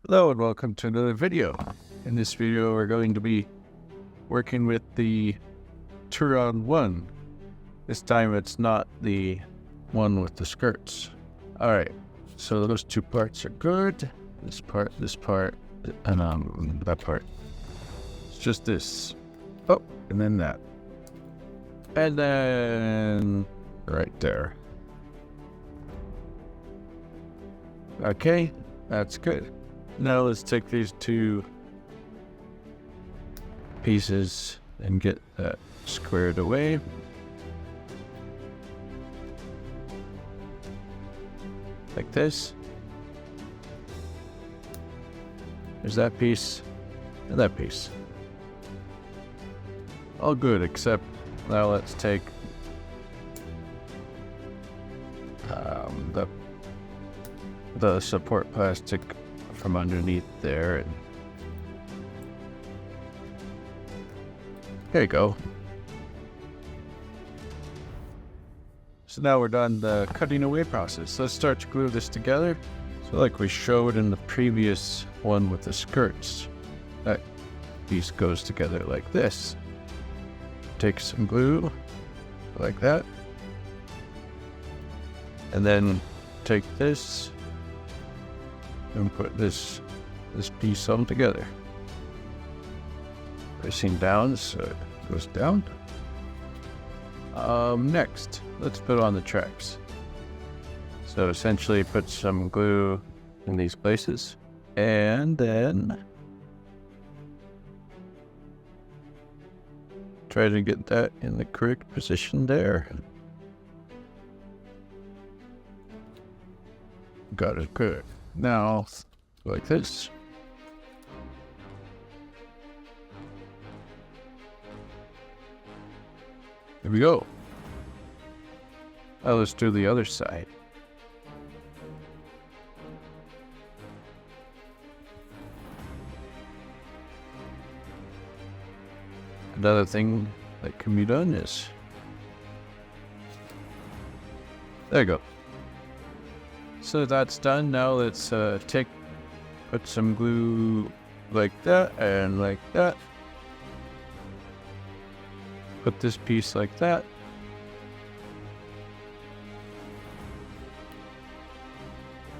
Hello and welcome to another video. In this video we're going to be working with the Turán 1. This time it's not the one with the skirts. Alright, so those two parts are good. This part, and that part. It's just this. Oh, and then that. And then right there. Okay, that's good. Now let's take these two pieces and get that squared away. Like this. There's that piece and that piece. All good, except now let's take the support plastic from underneath there, and there you go. So now we're done the cutting away process. Let's start to glue this together. So like we showed in the previous one with the skirts, that piece goes together like this. Take some glue like that, and then take this and put this piece on together. Pressing down so it goes down. Next, let's put on the tracks. So essentially put some glue in these places, and then try to get that in the correct position there. Got it good. Now, like this. There we go. Now let's do the other side. Another thing that can be done is, there you go. So that's done. Now let's put some glue like that and like that. Put this piece like that.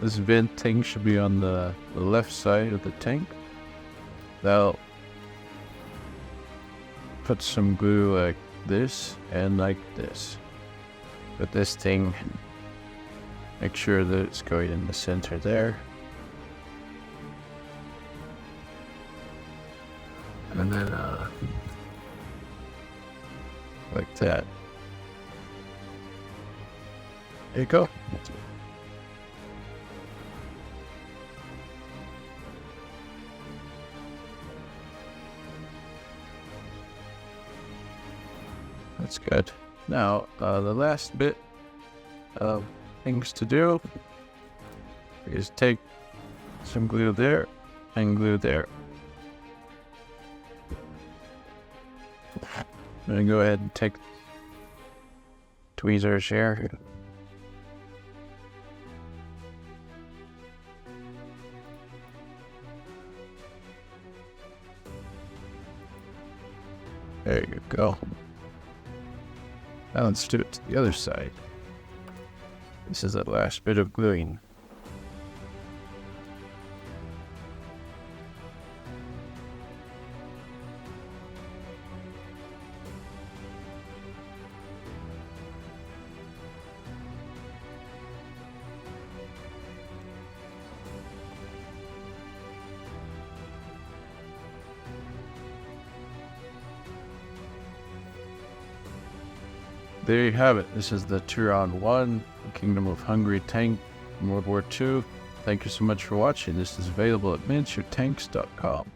This vent thing should be on the left side of the tank. Now put some glue like this and like this. Put this thing, make sure that it's going in the center there. And then like that. There you go. That's good. Now, the last bit of things to do is take some glue there and glue there. I'm going to go ahead and take tweezers here. There you go. Now let's do it to the other side. This is the last bit of gluing. There you have it. This is the Turán 1, Kingdom of Hungary tank from World War II. Thank you so much for watching. This is available at miniaturetanks.com.